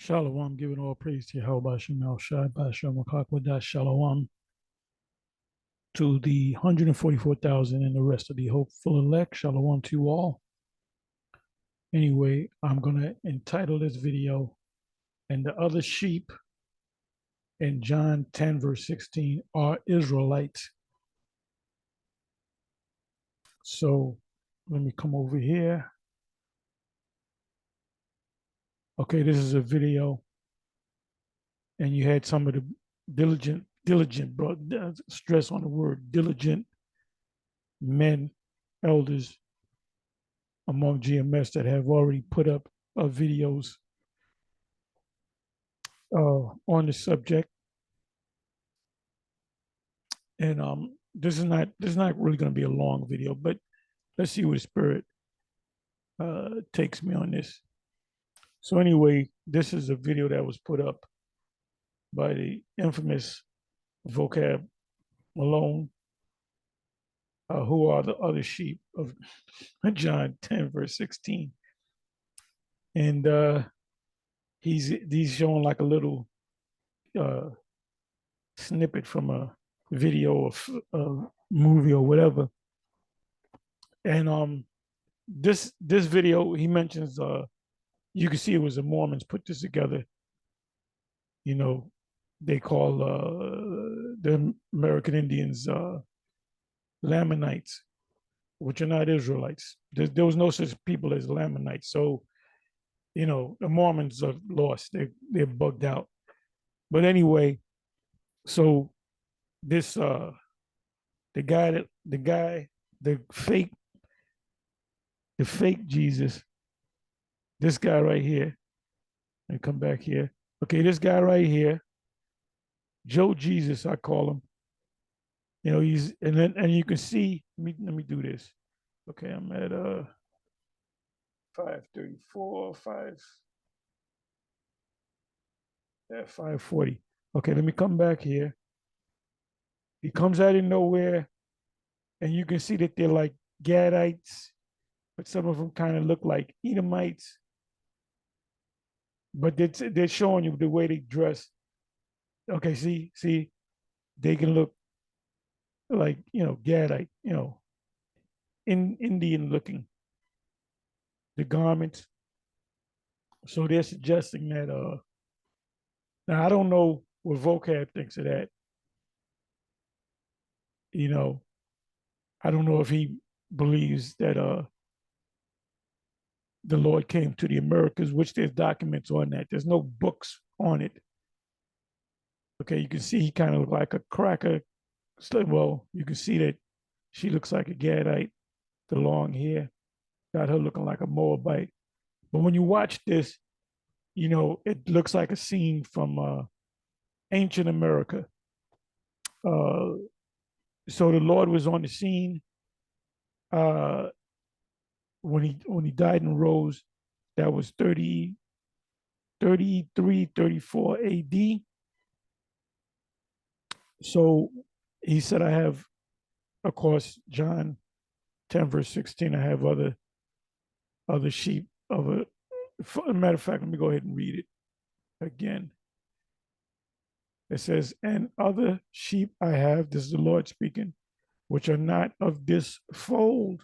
Shalom, giving all praise to Yahweh Shem Shai Bashem Wakakwadah Shalom to the 144,000 and the rest of the hopeful elect. Shalom to you all. Anyway, I'm going to entitle this video, "And the Other Sheep in John 10, verse 16 are Israelites." So let me come over here. Okay, this is a video, and you had some of the diligent, bro, stress on the word diligent men, elders among GMS that have already put up videos on the subject, and this is not really going to be a long video, but let's see where the spirit takes me on this. So anyway, this is a video that was put up by the infamous Vocab Malone, who are the other sheep of John 10, verse 16. And he's showing like a little snippet from a video of a movie or whatever. And this video, he mentions you can see it was the Mormons put this together. You know, they call the American Indians Lamanites, which are not Israelites. There was no such people as Lamanites. So, you know, the Mormons are lost. They're bugged out. But anyway, so this the fake Jesus, this guy right here, and come back here. Okay, this guy right here, Joe Jesus, I call him. You know, and you can see, let me do this. Okay, I'm at 534, 540. Okay, let me come back here. He comes out of nowhere, and you can see that they're like Gadites, but some of them kind of look like Edomites. But they're showing you the way they dress. Okay, see, they can look like, you know, Gadite, you know, Indian looking, the garments. So they're suggesting that now I don't know what Vocab thinks of that. You know, I don't know if he believes that the Lord came to the Americas, which there's documents on that. There's no books on it. Okay, you can see he kind of looked like a cracker. Well, you can see that she looks like a Gadite, the long hair, got her looking like a Moabite. But when you watch this, you know, it looks like a scene from ancient America. So the Lord was on the scene uh, when he died and rose. That was 33, 34 AD. So he said, I have, of course, John 10, verse 16, I have other sheep of a matter of fact, let me go ahead and read it again. It says, and other sheep I have, this is the Lord speaking, which are not of this fold.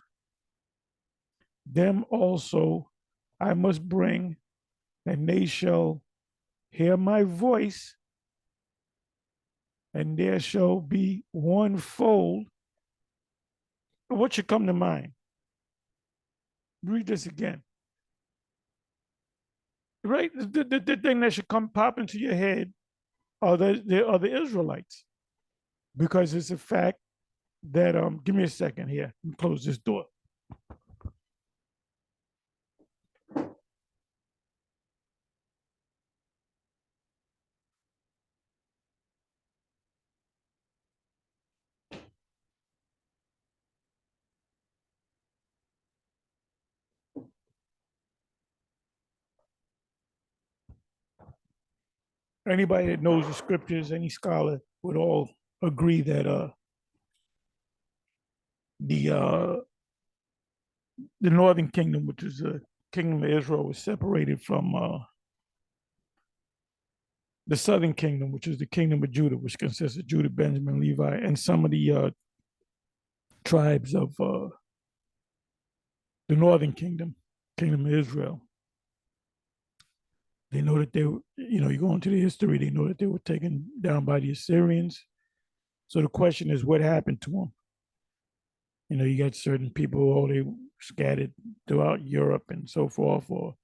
Them also I must bring, and they shall hear my voice, and there shall be one fold. What should come to mind? Read this again. Right? The thing that should come pop into your head are the Israelites. Because it's a fact that give me a second here. Let me close this door. Anybody that knows the scriptures, any scholar would all agree that the northern kingdom, which is the kingdom of Israel, was separated from the southern kingdom, which is the kingdom of Judah, which consists of Judah, Benjamin, Levi, and some of the tribes of the northern kingdom, kingdom of Israel. They know that you go into the history, they know that they were taken down by the Assyrians. So the question is, what happened to them? You got certain people, they scattered throughout Europe and so forth, or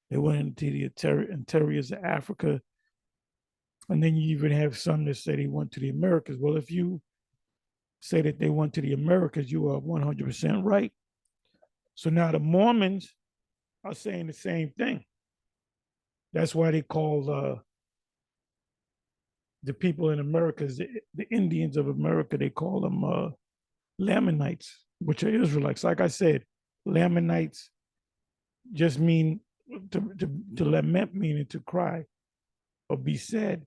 they went into the interiors of Africa. And then you even have some that say they went to the Americas. Well, if you say that they went to the Americas, you are 100% right. So now the Mormons are saying the same thing. That's why they call the people in America, the Indians of America, they call them Lamanites, which are Israelites. Like I said, Lamanites just mean to lament, meaning to cry or be sad.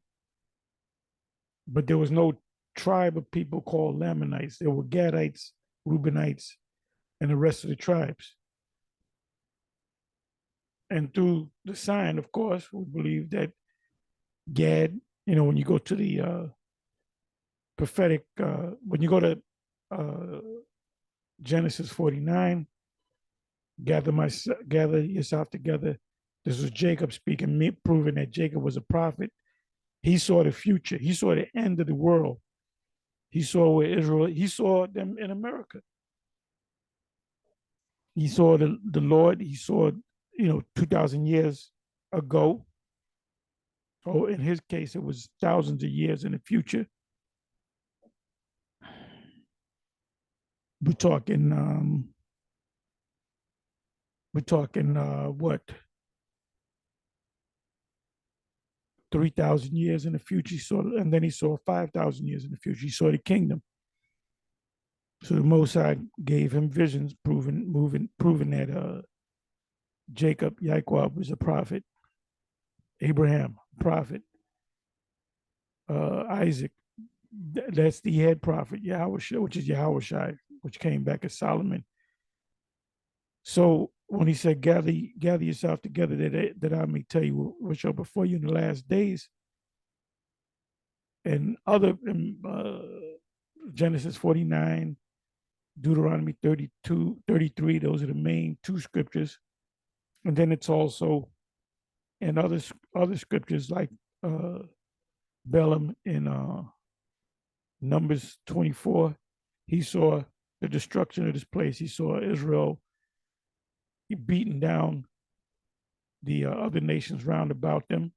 But there was no tribe of people called Lamanites. There were Gadites, Reubenites, and the rest of the tribes. And through the sign, of course, we believe that Gad, when you go to the prophetic, when you go to uh, Genesis 49, gather yourself together. This was Jacob speaking, proving that Jacob was a prophet. He saw the future. He saw the end of the world. He saw where Israel, he saw them in America. He saw the Lord. He saw, 2,000 years ago. Or in his case, it was thousands of years in the future. We're talking, what, 3,000 years in the future. He saw, and then he saw 5,000 years in the future. He saw the kingdom. So the Most High gave him visions, proving that Jacob, Yaquab, was a prophet. Abraham, prophet. Isaac, that's the head prophet, Yahweh, which is Yahweh, which came back as Solomon. So when he said, gather yourself together that I may tell you what shall before you in the last days, and other Genesis 49, Deuteronomy 32, 33, those are the main two scriptures. And then it's also in other scriptures like Balaam in Numbers 24. He saw the destruction of this place. He saw Israel beating down the other nations round about them.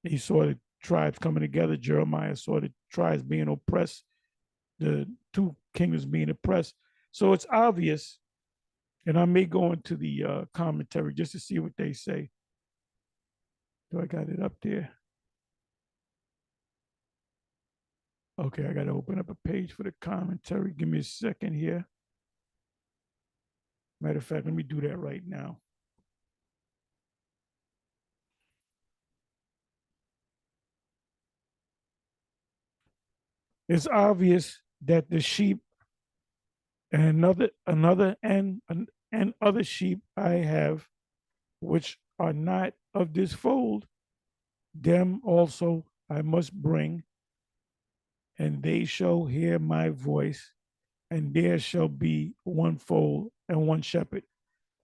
He saw the tribes coming together. Jeremiah saw the tribes being oppressed, the two kingdoms being oppressed. So it's obvious, and I may go into the commentary just to see what they say. Do I got it up there? Okay, I got to open up a page for the commentary. Give me a second here. Matter of fact, let me do that right now. It's obvious that the sheep and other sheep I have, which are not of this fold, them also I must bring, and they shall hear my voice, and there shall be one fold and one shepherd.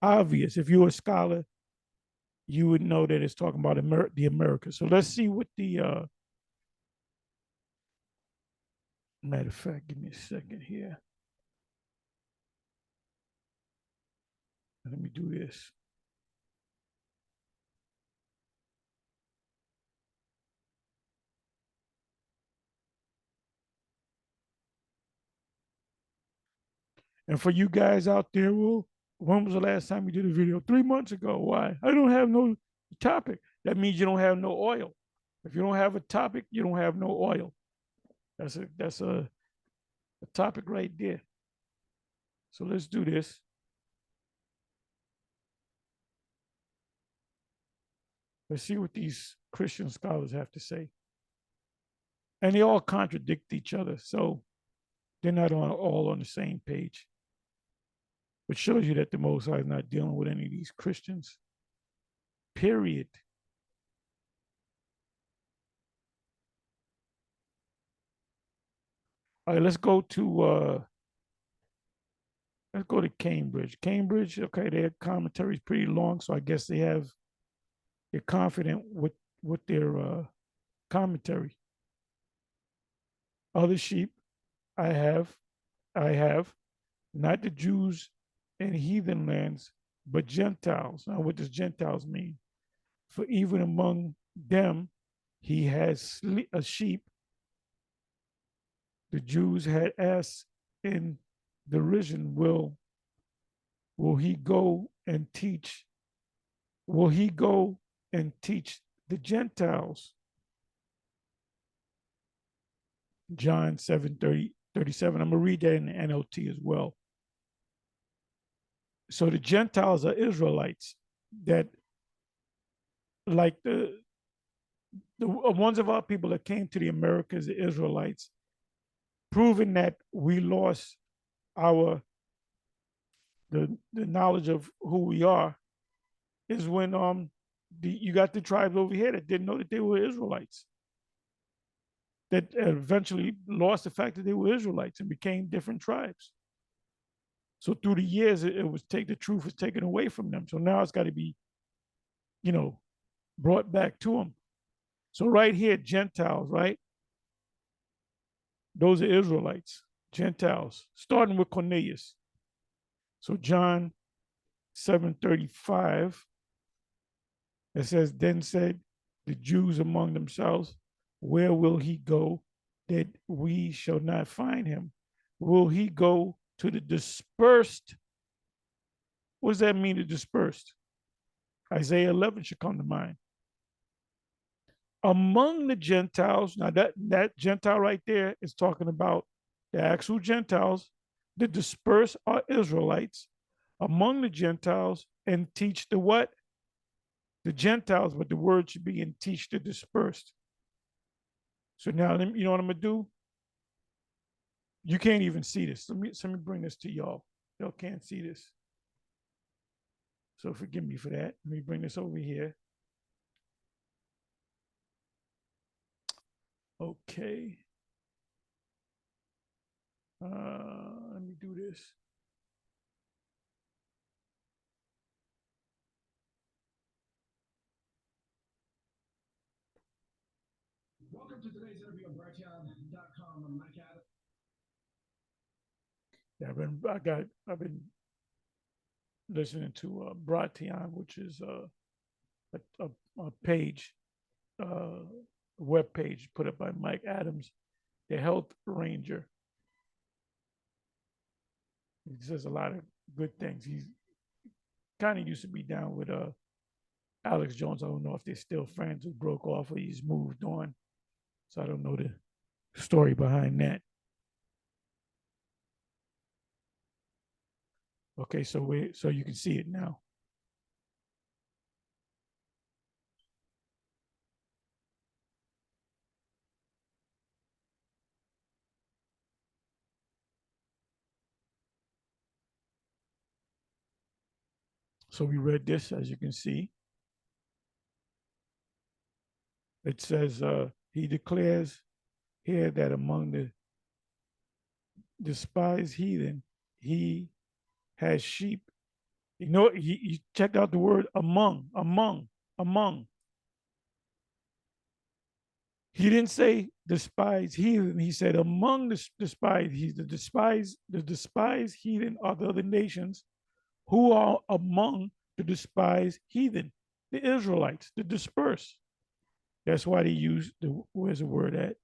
Obvious. If you're a scholar, you would know that it's talking about the Americas. So let's see what the matter of fact, give me a second here. Let me do this. And for you guys out there, well, when was the last time we did a video? 3 months ago. Why? I don't have no topic. That means you don't have no oil. If you don't have a topic, you don't have no oil. That's a topic right there. So let's do this. Let's see what these Christian scholars have to say. And they all contradict each other. So they're not all on the same page, which shows you that the Most High is not dealing with any of these Christians. Period. All right, let's go to Cambridge. Cambridge, okay, their commentary is pretty long, so I guess they're confident with their commentary. Other sheep I have, I have, not the Jews in heathen lands, but Gentiles. Now, what does Gentiles mean? For even among them, he has a sheep. The Jews had asked in derision, will he go and teach? Will he go and teach the Gentiles? John 7:37. I'm going to read that in the NLT as well. So the Gentiles are Israelites that, like the ones of our people that came to the Americas, the Israelites, proving that we lost our the knowledge of who we are, is when you got the tribes over here that didn't know that they were Israelites, that eventually lost the fact that they were Israelites and became different tribes. So through the years, the truth was taken away from them. So now it's got to be, you know, brought back to them. So right here, Gentiles, right? Those are Israelites, Gentiles, starting with Cornelius. So John 7:35, it says, then said the Jews among themselves, where will he go that we shall not find him? Will he go to the dispersed? What does that mean, the dispersed? Isaiah 11 should come to mind. Among the Gentiles, now that Gentile right there is talking about the actual Gentiles. The dispersed are Israelites among the Gentiles, and teach the what? The Gentiles, but the word should be and teach the dispersed. So now, you know what I'm gonna do? You can't even see this. Let me bring this to y'all. Y'all can't see this. So forgive me for that. Let me bring this over here. Okay. Let me do this. Welcome to today's interview on Brighteon.com. I'm Mike Adams. Yeah, I've been listening to Brighteon, which is a page, uh, web page put up by Mike Adams, the health ranger. He says a lot of good things. He's kind of used to be down with Alex Jones. I don't know if they're still friends who broke off or he's moved on. So I don't know the story behind that. Okay, so you can see it now. So we read this, as you can see. It says he declares here that among the despised heathen, he has sheep. You know, he checked out the word among. He didn't say despised heathen. He said among the despised, the despised heathen are the other nations who are among the despised heathen, the Israelites, the dispersed. That's why they use where's the word at?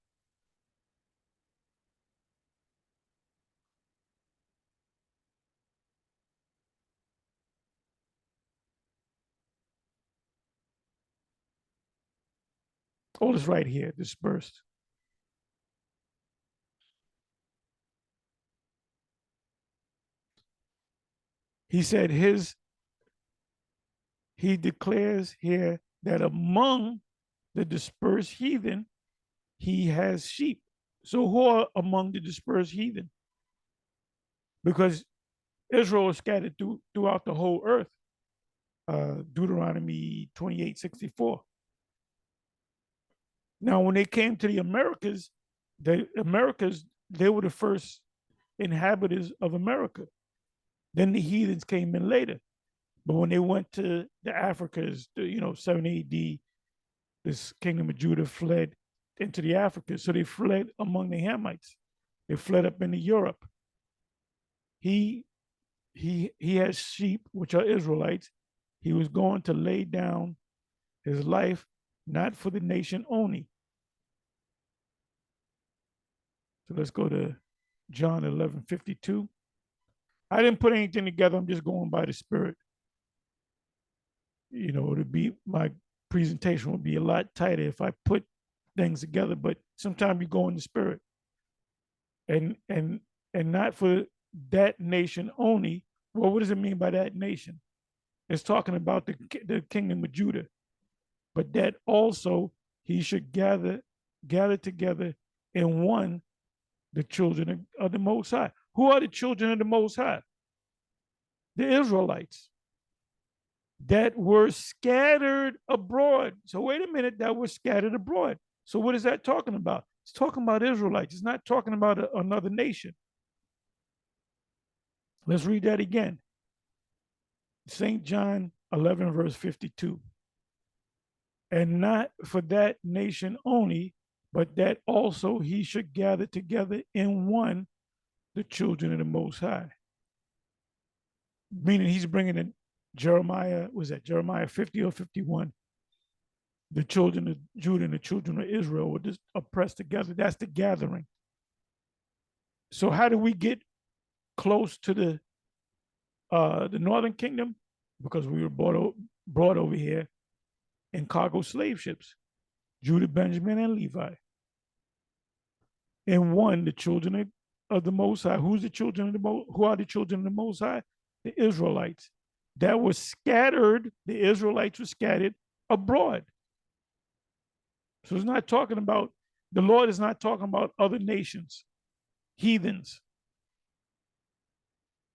Oh, it's right here, dispersed. He said he declares here that among the dispersed heathen, he has sheep. So who are among the dispersed heathen? Because Israel is scattered throughout the whole earth. Deuteronomy 28:64. Now, when they came to the Americas they were the first inhabitants of America. Then the heathens came in later. But when they went to the Africas, 7 AD, this kingdom of Judah fled into the Africas. So they fled among the Hamites. They fled up into Europe. He has sheep, which are Israelites. He was going to lay down his life not for the nation only. So let's go to John 11:52. I didn't put anything together. I'm just going by the Spirit. To be my presentation would be a lot tighter if I put things together. But sometimes you go in the Spirit, and not for that nation only. Well, what does it mean by that nation? It's talking about the kingdom of Judah, but that also he should gather together in one the children of the Most High. Who are the children of the Most High? The Israelites that were scattered abroad. So wait a minute, that were scattered abroad. So what is that talking about? It's talking about Israelites. It's not talking about another nation. Let's read that again. St. John 11, verse 52. And not for that nation only, but that also he should gather together in one the children of the Most High. Meaning he's bringing in Jeremiah, was that Jeremiah 50 or 51? The children of Judah and the children of Israel were just oppressed together. That's the gathering. So how do we get close to the northern kingdom? Because we were brought over here in cargo slave ships, Judah, Benjamin, and Levi. And one, the children of the Most High. Who are the children of the Most High? The Israelites that were scattered. The Israelites were scattered abroad. So it's not talking about, the Lord is not talking about other nations, heathens.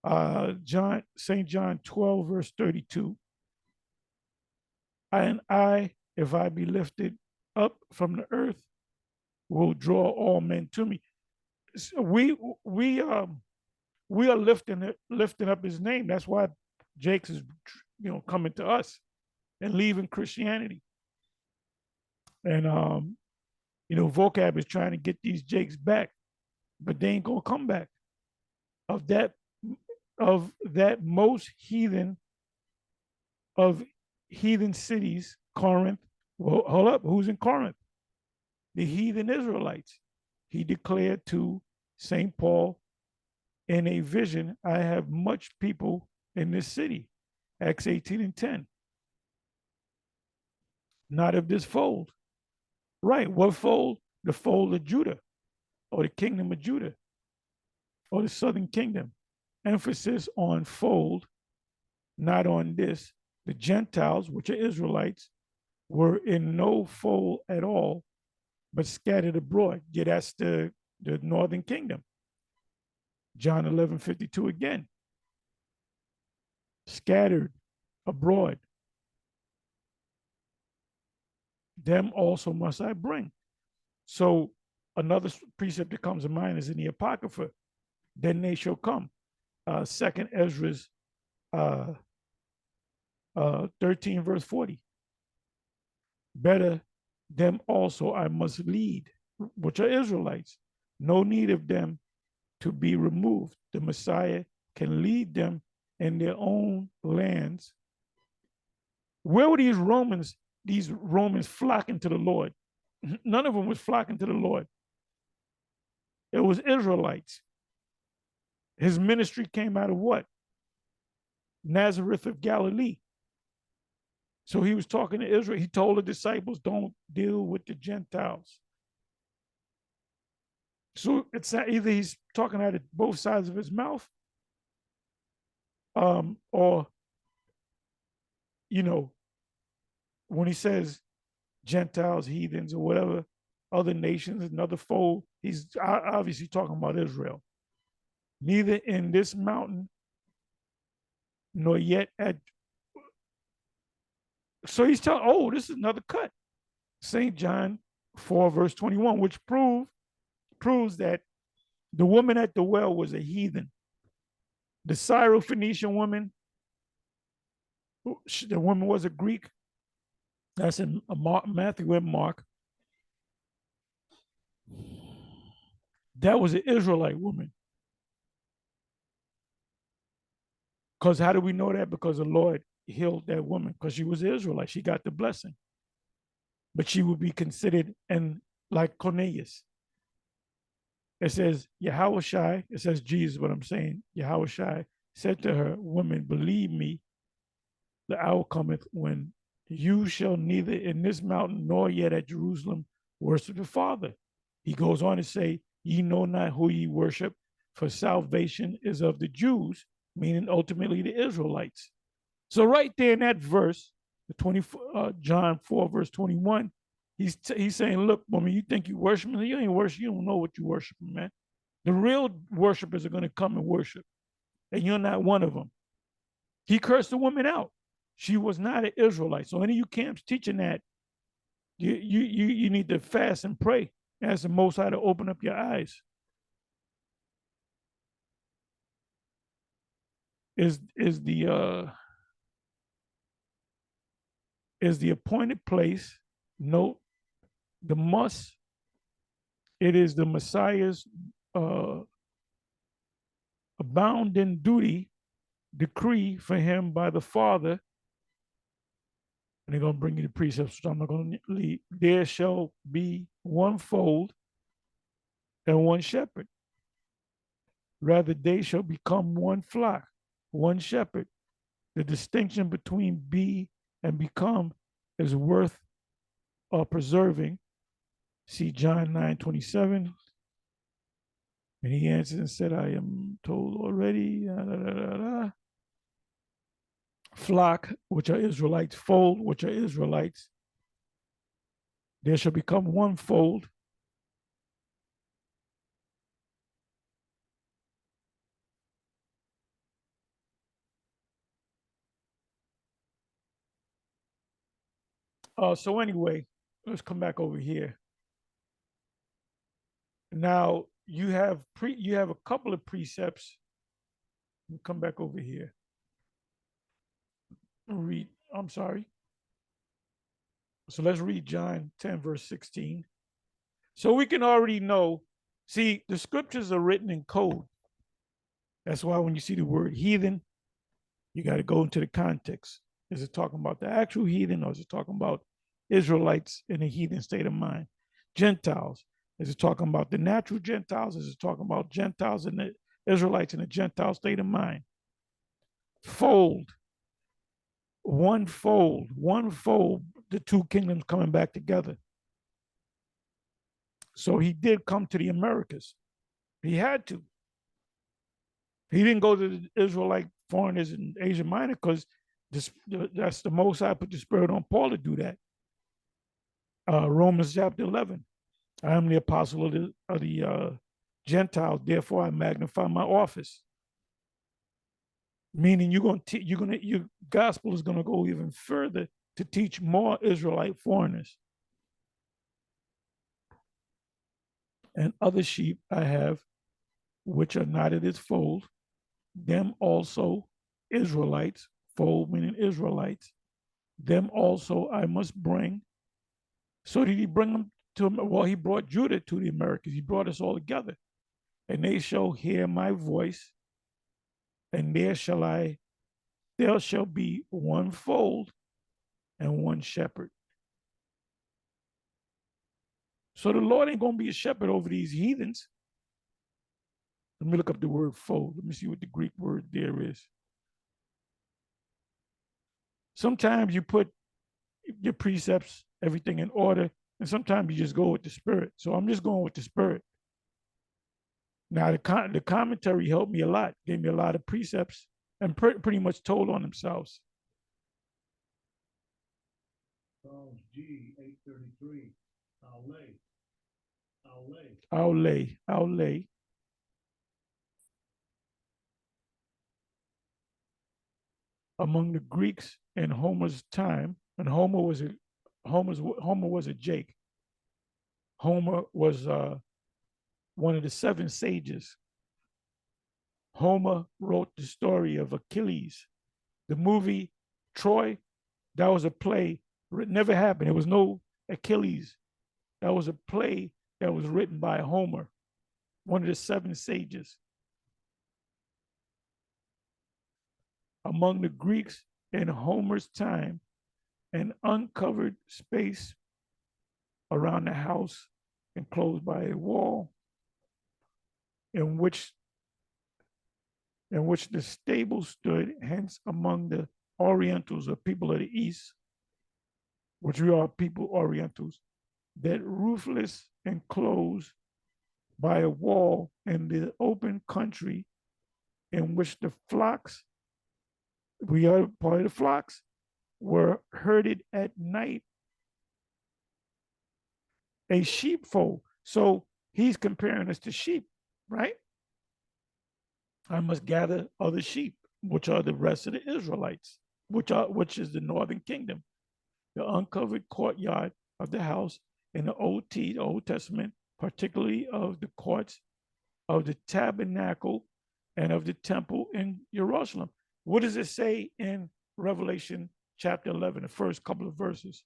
St. John 12, verse 32. And I, if I be lifted up from the earth, will draw all men to me. So we are lifting up his name. That's why Jakes is coming to us and leaving Christianity. And Vocab is trying to get these Jakes back, but they ain't gonna come back. Of that most heathen of heathen cities, Corinth. Well, hold up, who's in Corinth? The heathen Israelites. He declared to St. Paul in a vision, I have much people in this city. Acts 18 and 10. Not of this fold. Right, what fold? The fold of Judah, or the kingdom of Judah, or the southern kingdom. Emphasis on fold, not on this. The Gentiles, which are Israelites, were in no fold at all, but scattered abroad. Yeah, that's the northern kingdom. John 11:52 again. Scattered abroad. Them also must I bring. So another precept that comes to mind is in the Apocrypha. Then they shall come. Second Ezra's 13, verse 40. Better them also I must lead, which are Israelites. No need of them to be removed. The Messiah can lead them in their own lands. Where were these Romans flocking to the Lord? None of them was flocking to the Lord. It was Israelites. His ministry came out of what? Nazareth of Galilee. So he was talking to Israel. He told the disciples, don't deal with the Gentiles. So it's either he's talking out of both sides of his mouth, or, when he says Gentiles, heathens, or whatever, other nations, another fold, he's obviously talking about Israel. Neither in this mountain, nor yet at. So he's telling, this is another cut. St. John 4, verse 21, which proves that The woman at the well was a heathen. The Syrophoenician woman, the woman was a Greek. That's in Matthew and Mark. That was an Israelite woman. Because how do we know that? Because the Lord healed that woman because she was an Israelite. She got the blessing. But she would be considered and like Cornelius. It says Yahushai, it says Jesus, but I'm saying Yahushai said to her, woman, believe me, the hour cometh when you shall neither in this mountain nor yet at Jerusalem worship the Father. He goes on to say, ye know not who ye worship, for salvation is of the Jews, meaning ultimately the Israelites. So right there in that verse, the John 4, verse 21, he's saying, look, woman, you think you worship me? You ain't worship. You don't know what you worshiping, man. The real worshipers are going to come and worship, and you're not one of them. He cursed the woman out. She was not an Israelite. So any of you camps teaching that, you need to fast and pray. Ask the Most High to open up your eyes. Is the appointed place? Note the must. It is the Messiah's abounding duty, decree for him by the Father. And they're going to bring you the precepts, which I'm not going to lead. There shall be one fold and one shepherd. Rather, they shall become one flock, one shepherd. The distinction between be and become is worth preserving. See John 9:27. And he answered and said, I am told already. Flock, which are Israelites, fold, which are Israelites. There shall become one fold. So anyway, let's come back over here. Now you have a couple of precepts. We'll come back over here. Read. I'm sorry. So let's read John 10, verse 16. So we can already know. See, the scriptures are written in code. That's why when you see the word heathen, you got to go into the context. Is it talking about the actual heathen, or is it talking about Israelites in a heathen state of mind? Gentiles. Is it talking about the natural Gentiles? Is it talking about Gentiles and the Israelites in a Gentile state of mind? Fold. One fold. The two kingdoms coming back together. So he did come to the Americas. He had to. He didn't go to the Israelite foreigners in Asia Minor because that's the Most High put the Spirit on Paul to do that. Romans chapter 11. I am the apostle of the Gentiles, therefore I magnify my office. Meaning your gospel is gonna go even further to teach more Israelite foreigners. And other sheep I have, which are not of this fold, them also Israelites, fold meaning Israelites, them also I must bring. So did he bring them to, well, he brought Judah to the Americas. He brought us all together. And they shall hear my voice, and there shall be one fold and one shepherd. So the Lord ain't gonna be a shepherd over these heathens. Let me look up the word fold. Let me see what the Greek word there is. Sometimes you put your precepts, everything in order, and sometimes you just go with the Spirit. So I'm just going with the Spirit. Now the commentary helped me a lot, gave me a lot of precepts, and pretty much told on themselves. Psalms G 833. I'll lay. Among the Greeks in Homer's time, and Homer was a Jake. Homer was one of the seven sages. Homer wrote the story of Achilles. The movie Troy, that was a play. It never happened. There was no Achilles. That was a play that was written by Homer, one of the seven sages. Among the Greeks in Homer's time, an uncovered space around the house enclosed by a wall in which the stable stood, hence among the Orientals or people of the East, which we are people Orientals, that roofless enclosed by a wall in the open country in which the flocks, we are part of the flocks, were herded at night, a sheepfold. So he's comparing us to sheep, right? I must gather other sheep, which are the rest of the Israelites, which is the northern kingdom. The uncovered courtyard of the house in the Old Testament, particularly of the courts of the tabernacle and of the temple in Jerusalem. What does it say in Revelation chapter 11, the first couple of verses?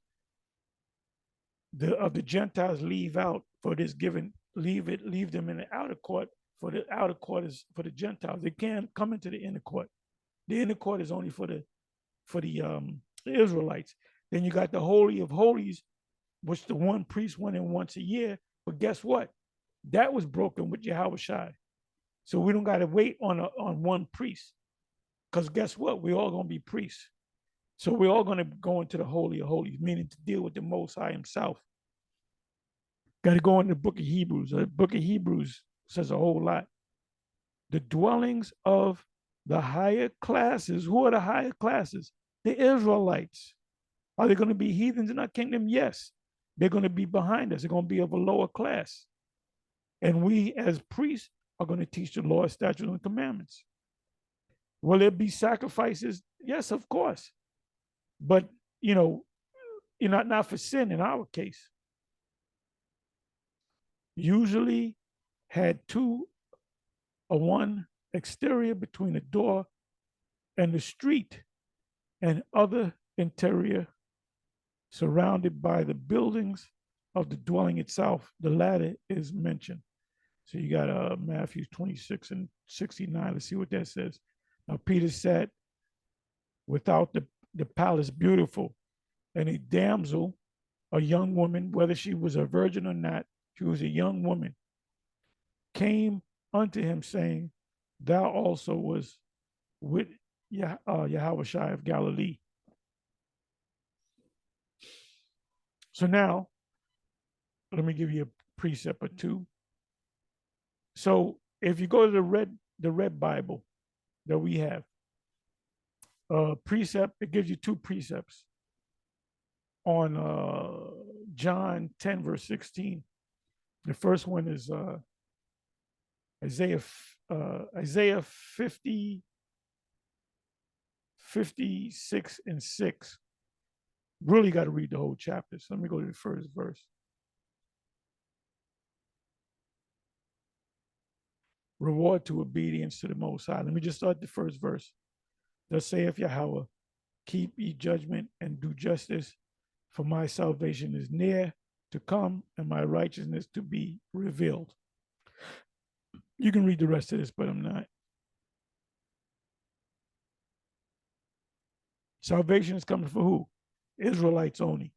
Of the Gentiles leave out, for this given, leave them in the outer court, for the outer court is for the Gentiles. They can't come into the inner court. The inner court is only for the Israelites. Then you got the Holy of Holies, which the one priest went in once a year. But guess what? That was broken with Yahweh Shai. So we don't got to wait on one priest. Because guess what? We're all going to be priests. So we're all going to go into the Holy of Holies, meaning to deal with the Most High himself. Got to go in the book of Hebrews. The book of Hebrews says a whole lot. The dwellings of the higher classes. Who are the higher classes? The Israelites. Are they going to be heathens in our kingdom? Yes. They're going to be behind us. They're going to be of a lower class. And we as priests are going to teach the law, statutes, and commandments. Will there be sacrifices? Yes, of course. But, not for sin in our case. Usually had one exterior between the door and the street, and other interior surrounded by the buildings of the dwelling itself. The latter is mentioned. So you got Matthew 26 and 69. Let's see what that says. Now Peter sat without the palace beautiful, and a damsel, a young woman, whether she was a virgin or not, she was a young woman, came unto him saying, thou also was with Yahweh Shai of Galilee. So now, let me give you a precept or two. So if you go to the red Bible that we have, precept, it gives you two precepts on John 10, verse 16. The first one is Isaiah 50, 56 and 6. Really got to read the whole chapter. So let me go to the first verse. Reward to obedience to the Most High. Let me just start the first verse. Thus saith Yahweh, keep ye judgment and do justice, for my salvation is near to come and my righteousness to be revealed. You can read the rest of this, but I'm not. Salvation is coming for who? Israelites only.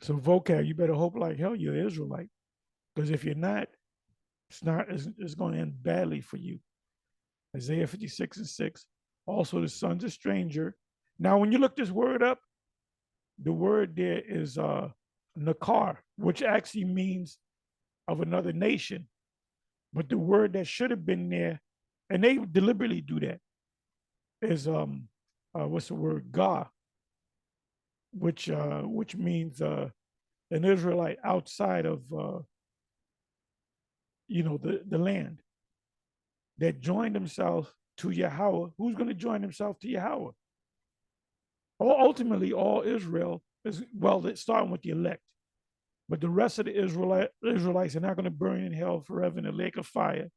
So vocab, you better hope like hell you're Israelite. Because if you're not, it's going to end badly for you. Isaiah 56 and 6. Also, the son's a stranger. Now, when you look this word up, the word there is nakar, which actually means of another nation. But the word that should have been there, and they deliberately do that, is what's the word? Ga, which means an Israelite outside of the land that joined themselves to Yahweh. Who's going to join himself to Yahweh? Ultimately, all Israel is, well, starting with the elect. But the rest of the Israelites are not going to burn in hell forever in a lake of fire,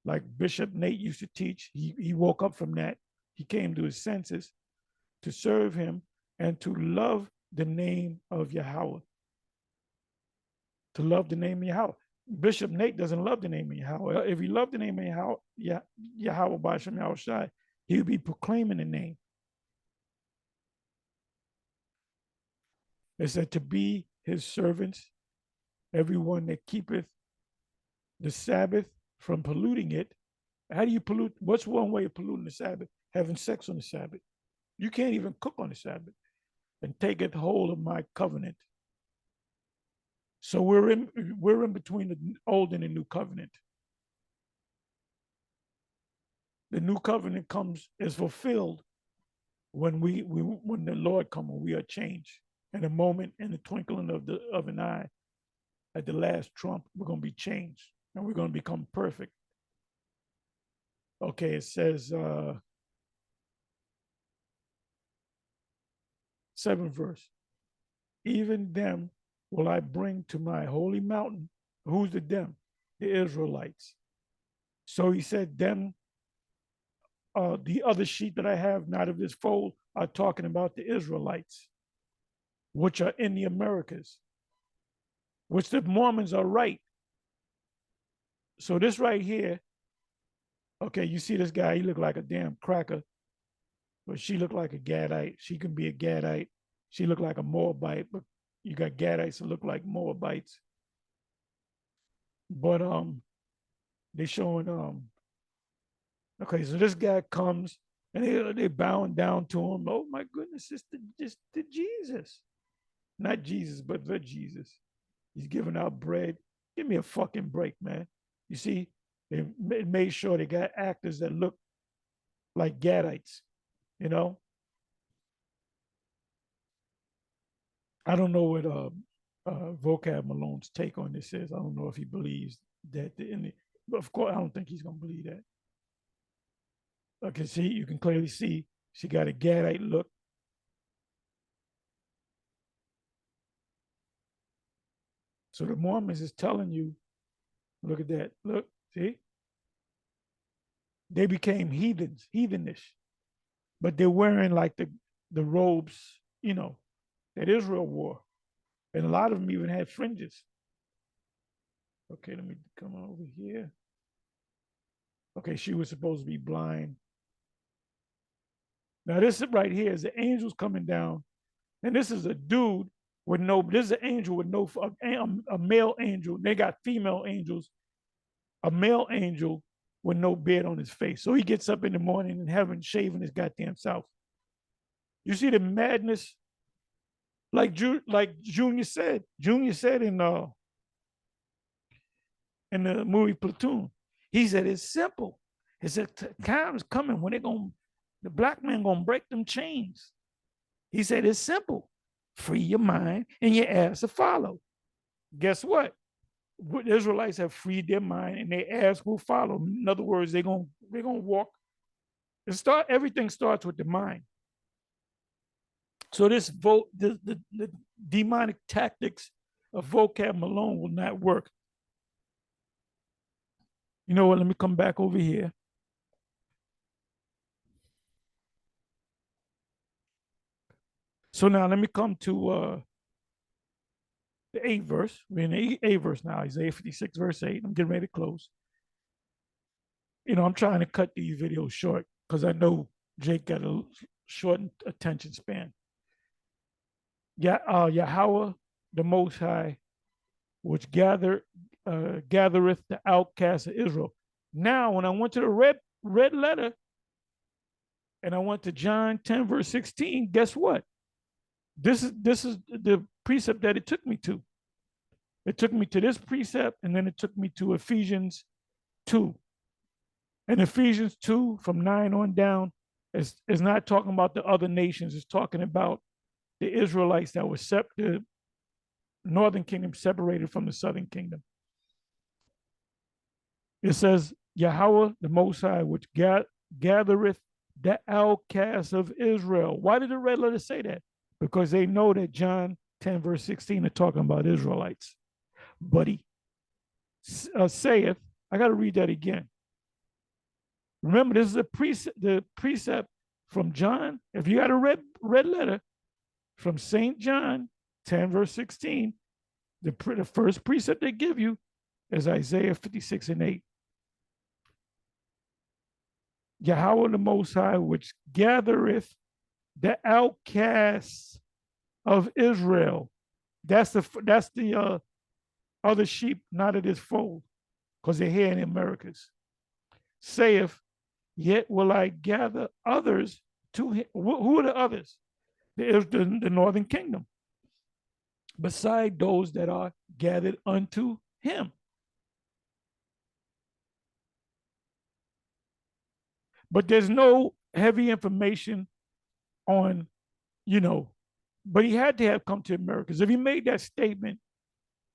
like Bishop Nate used to teach. He woke up from that. He came to his senses to serve him and to love the name of Yahweh. To love the name of Yahweh. Bishop Nate doesn't love the name of Yahweh. If he loved the name of Yahweh B'Shem Yahushai, he would be proclaiming the name. It said to be his servants, everyone that keepeth the Sabbath from polluting it. How do you pollute? What's one way of polluting the Sabbath? Having sex on the Sabbath. You can't even cook on the Sabbath. And taketh hold of my covenant. So we're in between the old and the new covenant. The new covenant is fulfilled when when the Lord comes, when we are changed. In a moment, in the twinkling of an eye, at the last trump, we're going to be changed and we're going to become perfect. Okay, it says 7th verse. Even them will I bring to my holy mountain. Who's the them? The Israelites. So he said, them, the other sheep that I have not of this fold are talking about the Israelites, which are in the Americas, which the Mormons are right. So this right here, okay, you see this guy, he look like a damn cracker, but she looked like a Gadite. She can be a Gadite. She looked like a Moabite, but you got Gadites that look like Moabites. But they showing okay, so this guy comes and they bowing down to him. Oh my goodness, it's the Jesus. Not Jesus, but the Jesus. He's giving out bread. Give me a fucking break, man. You see, they made sure they got actors that look like Gadites, you know? I don't know what Vocab Malone's take on this is. I don't know if he believes that but of course, I don't think he's gonna believe that. Okay, see, you can clearly see she got a Gadite look. So the Mormons is telling you, look at that. Look, see? They became heathenish, but they're wearing like the robes, you know, that Israel wore. And a lot of them even had fringes. Okay, let me come over here. Okay, she was supposed to be blind. Now this right here is the angels coming down, and this is a dude with no. This is an angel with no a male angel. They got female angels. A male angel with no beard on his face. So he gets up in the morning and having shaving his goddamn self. You see the madness, like Junior said. Junior said in the movie Platoon. He said it's simple. He said time is coming when the black man gonna break them chains. He said it's simple. Free your mind and your ass to follow. Guess what? The Israelites have freed their mind and their ass will follow. In other words, they're gonna walk. Everything starts with the mind. So the demonic tactics of Vocab Malone will not work. You know what? Let me come back over here. So now let me come to the 8th verse. We're in the 8th verse now, Isaiah 56, verse 8. I'm getting ready to close. You know, I'm trying to cut these videos short because I know Jake got a short attention span. Yahweh, the Most High, which gathereth the outcasts of Israel. Now, when I went to the red letter and I went to John 10, verse 16, guess what? This is the precept that it took me to. It took me to this precept, and then it took me to Ephesians 2. And Ephesians 2, from 9 on down, is not talking about the other nations. It's talking about the Israelites that were the northern kingdom separated from the southern kingdom. It says, Yahweh, the Most High, which gathereth the outcasts of Israel. Why did the red letter say that? Because they know that John 10, verse 16 are talking about Israelites. But he saith, I got to read that again. Remember, this is the precept from John. If you got a red letter from St. John 10, verse 16, the first precept they give you is Isaiah 56 and 8. Yahweh the Most High, which gathereth the outcasts of Israel. That's the other sheep, not of this fold, because they're here in the Americas. Saith, yet will I gather others to him. Who are the others? The northern kingdom, beside those that are gathered unto him. But there's no heavy information on, but he had to have come to Americas. If he made that statement,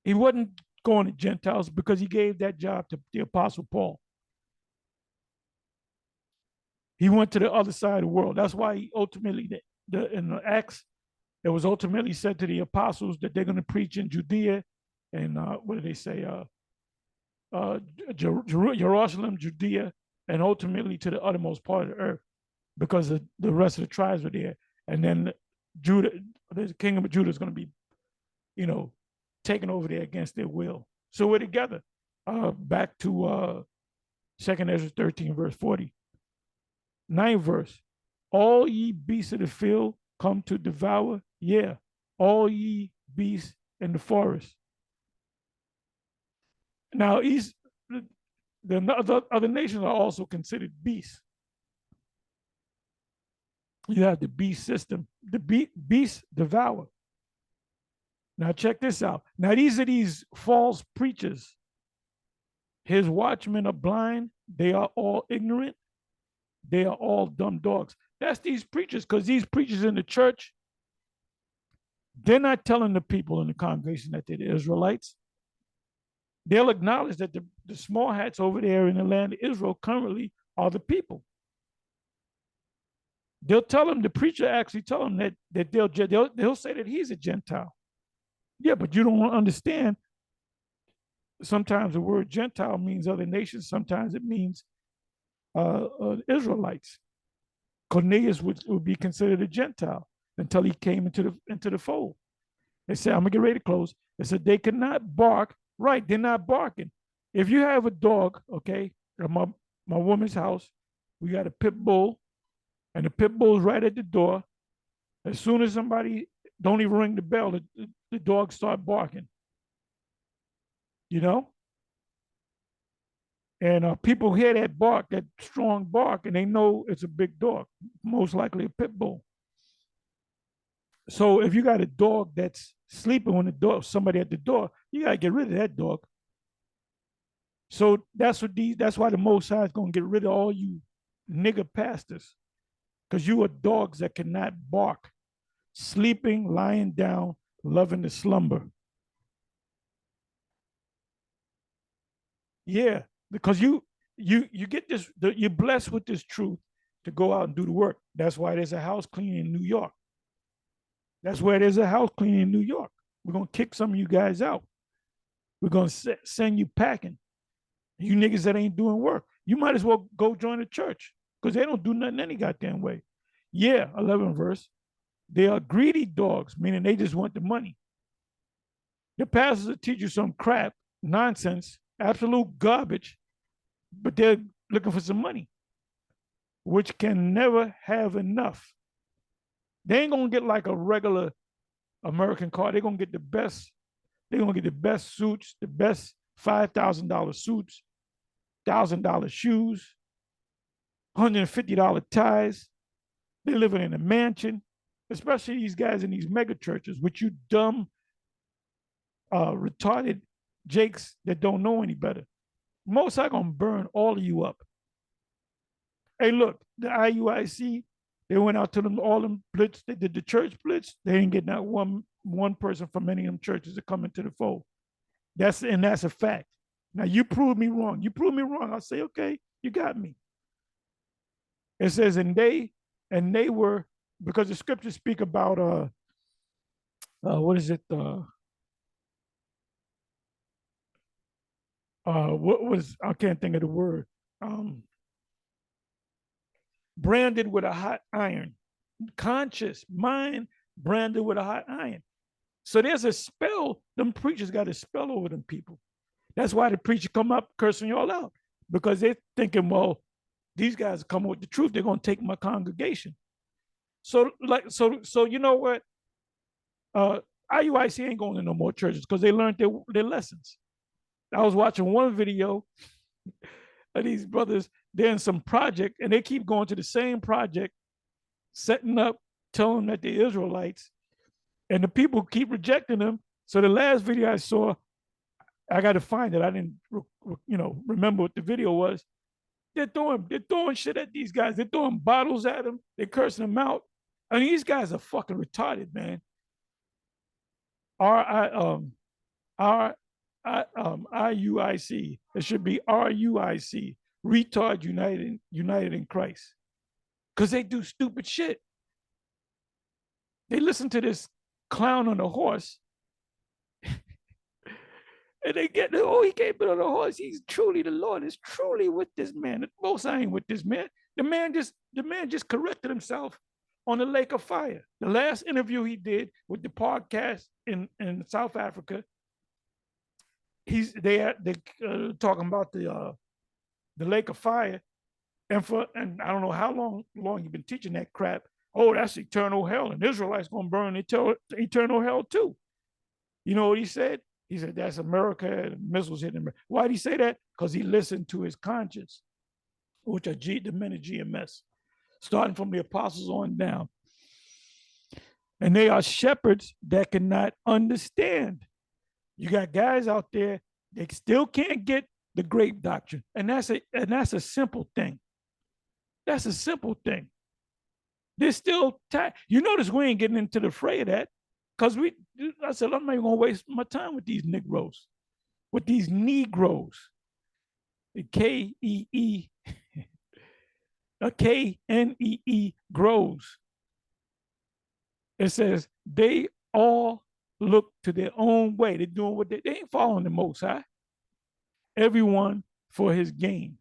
he wasn't going to Gentiles because he gave that job to the Apostle Paul. He went to the other side of the world. That's why he ultimately, in the Acts, it was ultimately said to the apostles that they're going to preach in Judea and what do they say? Jerusalem, Judea, and ultimately to the uttermost part of the earth, because the rest of the tribes were there. And then Judah, the kingdom of Judah is going to be, taken over there against their will. So we're together. Back to 2nd Ezra 13, verse 40. 9th verse. All ye beasts of the field come to devour. Yeah, all ye beasts in the forest. Now, the other nations are also considered beasts. You have the beast system. The beasts devour. Now, check this out. Now, these are these false preachers. His watchmen are blind. They are all ignorant. They are all dumb dogs. That's these preachers, because these preachers in the church, they're not telling the people in the congregation that they're the Israelites. They'll acknowledge that the small hats over there in the land of Israel currently are the people. They'll tell them, the preacher actually tell them that they'll say that he's a Gentile. Yeah, but you don't understand. Sometimes the word Gentile means other nations. Sometimes it means Israelites. Cornelius would be considered a Gentile until he came into the fold. They said, I'm gonna get ready to close. They said they could not bark. Right, they're not barking. If you have a dog, okay, at my woman's house, we got a pit bull, and the pit bull's right at the door. As soon as somebody don't even ring the bell, the dog start barking. And people hear that bark, that strong bark, and they know it's a big dog, most likely a pit bull. So if you got a dog that's sleeping when somebody at the door, you gotta get rid of that dog. So that's why the Most High is gonna get rid of all you nigger pastors, because you are dogs that cannot bark, sleeping, lying down, loving to slumber. Yeah, because you get this, you're blessed with this truth to go out and do the work. That's why there's a house cleaning in New York. That's where there's a house cleaning in New York. We're gonna kick some of you guys out. We're gonna send you packing. You niggas that ain't doing work, you might as well go join the church, because they don't do nothing any goddamn way. Yeah, 11 verse. They are greedy dogs, meaning they just want the money. The pastors will teach you some crap, nonsense, absolute garbage, but they're looking for some money, which can never have enough. They ain't gonna get like a regular American car. They're gonna get the best. They're gonna get the best suits, the best $5,000 suits, $1,000 shoes, $150 ties. They're living in a mansion, especially these guys in these mega churches, with you dumb, retarded jakes that don't know any better. Most are gonna burn all of you up. Hey, look, the IUIC, they went out to them, all them blitz, they did the church blitz. They didn't get not one person from any of them churches to come into the fold. That's a fact. Now you prove me wrong. You prove me wrong. I'll say, okay, you got me. It says, and they were, because the scriptures speak about what is it? What was I can't think of the word. Um, Branded with a hot iron, conscious mind branded with a hot iron. So there's a spell. Them preachers got a spell over them people. That's why the preacher come up cursing y'all out because they're thinking, well, these guys come with the truth. They're gonna take my congregation. So you know what? Uh, IUIC ain't going to no more churches because they learned their lessons. I was watching one video of these brothers. They're in some project and they keep going to the same project, setting up, telling them that they're Israelites, and the people keep rejecting them. So the last video I saw, I got to find it. I didn't, remember what the video was. They're throwing shit at these guys. They're throwing bottles at them. They're cursing them out. I mean, these guys are fucking retarded, man. R I R IUIC. It should be RUIC. Retard United in Christ. Because they do stupid shit. They listen to this clown on a horse and they get, oh, he came in on a horse. He's truly the Lord is truly with this man. The Most I ain't with this man. The man just corrected himself on the lake of fire. The last interview he did with the podcast in South Africa, they talking about the lake of fire, and I don't know how long you've been teaching that crap. Oh, that's eternal hell, and Israelites gonna burn eternal hell too. You know what he said? He said that's America and missiles hitting America. Why did he say that? Because he listened to his conscience, which are the men of GMS, starting from the apostles on down. And they are shepherds that cannot understand. You got guys out there, they still can't get the grape doctrine. And that's a simple thing. That's a simple thing. They're still you notice we ain't getting into the fray of that. Because I said, I'm not even gonna waste my time with these Negroes, with these Negroes. K-E-E, a K-N-E-E grows. It says they all look to their own way. They're doing what they ain't following the Most High. Everyone for his gain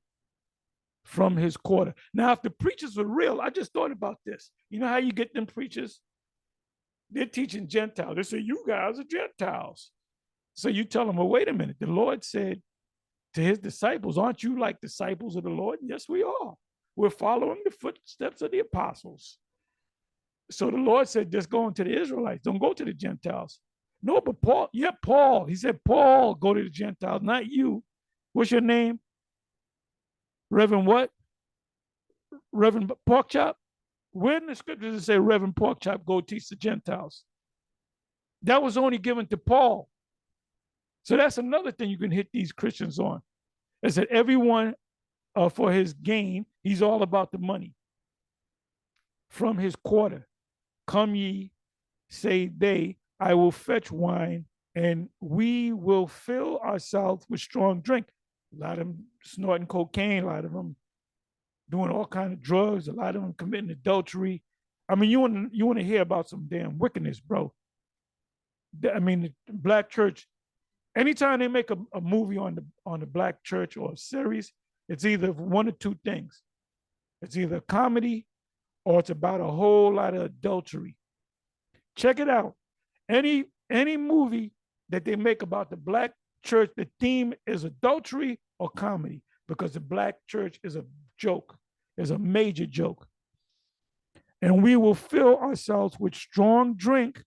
from his quarter. Now, if the preachers were real, I just thought about this. You know how you get them preachers? They're teaching Gentiles. They say, you guys are Gentiles. So you tell them, well, wait a minute. The Lord said to his disciples, aren't you like disciples of the Lord? Yes, we are. We're following the footsteps of the apostles. So the Lord said, just go into the Israelites. Don't go to the Gentiles. No, but Paul, yeah, Paul. He said, Paul, go to the Gentiles, not you. What's your name? Reverend what? Reverend Porkchop? Where in the scriptures does it say Reverend Porkchop go teach the Gentiles? That was only given to Paul. So that's another thing you can hit these Christians on. Is that everyone for his gain, he's all about the money. From his quarter, come ye, say they, I will fetch wine, and we will fill ourselves with strong drink. A lot of them snorting cocaine, a lot of them doing all kinds of drugs, a lot of them committing adultery. I mean, you want to hear about some damn wickedness, bro. I mean, the black church. Anytime they make a movie on the black church or a series, it's either one or two things. It's either a comedy or it's about a whole lot of adultery. Check it out. Any movie that they make about the black church, the theme is adultery or comedy because the black church is a joke, is a major joke. And we will fill ourselves with strong drink.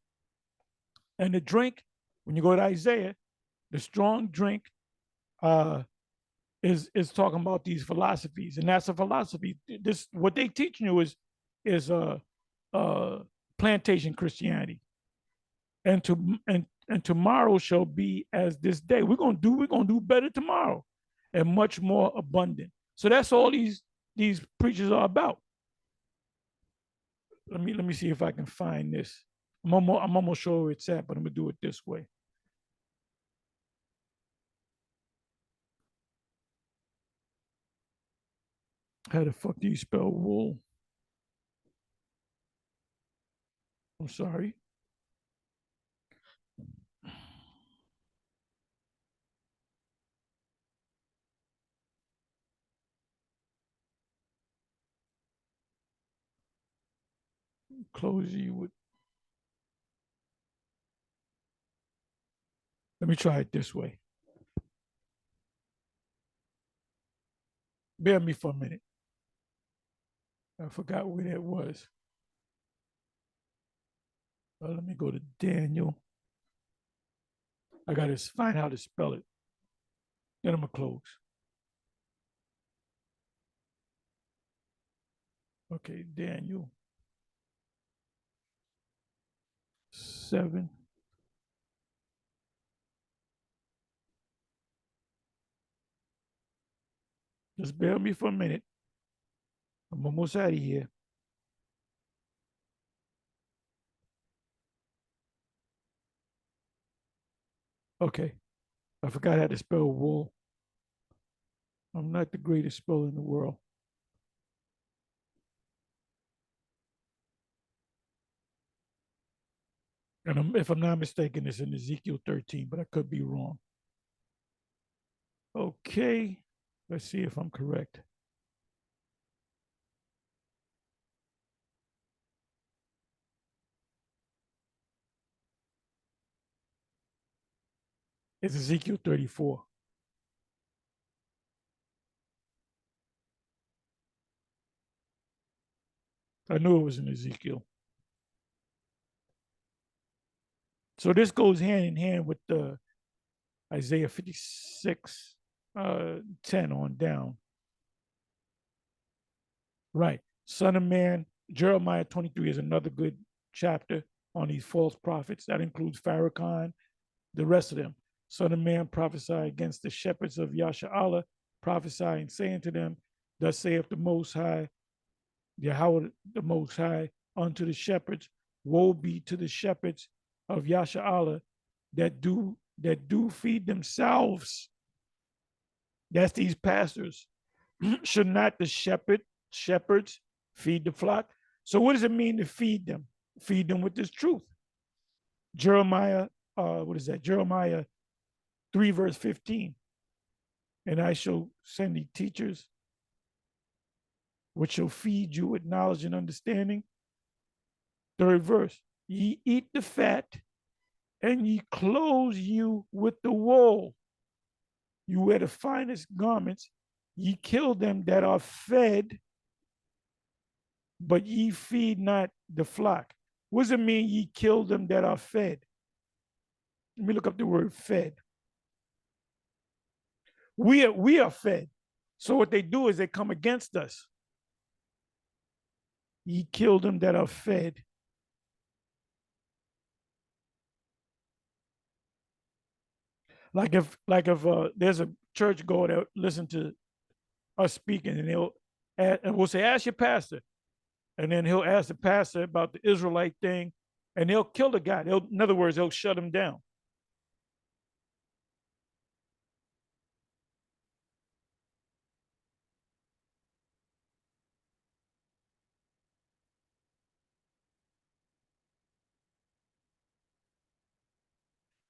And the drink, when you go to Isaiah, the strong drink is talking about these philosophies, and that's a philosophy. This what they teaching you is plantation Christianity, and tomorrow shall be as this day. We're gonna do better tomorrow, and much more abundant. So that's all these preachers are about. Let me see if I can find this. I'm almost sure where it's at, but I'm gonna do it this way. How the fuck do you spell wool? I'm sorry. close ye with. Let me try it this way. Bear me for a minute. I forgot where that was. Let me go to Daniel. I got to find how to spell it. Then I'm going to close. Okay, Daniel 7. Just bear with me for a minute. I'm almost out of here. Okay. I forgot how to spell wool. I'm not the greatest speller in the world. And if I'm not mistaken, it's in Ezekiel 13, but I could be wrong. Okay. Let's see if I'm correct. It's Ezekiel 34. I knew it was in Ezekiel. So this goes hand in hand with the Isaiah 56, 10 on down. Right. Son of man, Jeremiah 23 is another good chapter on these false prophets. That includes Farrakhan, the rest of them. Son of man, prophesy against the shepherds of Yasha'Allah, prophesying, saying to them, thus saith the Most High, Yahweh the Most High, unto the shepherds, woe be to the shepherds of Yasha'Allah that do feed themselves. That's these pastors. Should not the shepherds feed the flock? So what does it mean to feed them? Feed them with this truth. Jeremiah, what is that? Jeremiah 3, verse 15. And I shall send thee teachers, which shall feed you with knowledge and understanding. Third verse. Ye eat the fat, and ye clothe you with the wool. You wear the finest garments. Ye kill them that are fed, but ye feed not the flock. What does it mean, ye kill them that are fed? Let me look up the word fed. We are fed. So what they do is they come against us. Ye kill them that are fed. Like if there's a church goer that listen to us speaking, and we'll say, ask your pastor. And then he'll ask the pastor about the Israelite thing, and they'll kill the guy. In other words, they'll shut him down.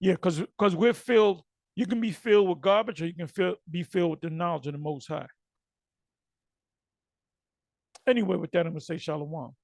Yeah, because we're filled. You can be filled with garbage, or you can be filled with the knowledge of the Most High. Anyway, with that, I'm gonna say shalom.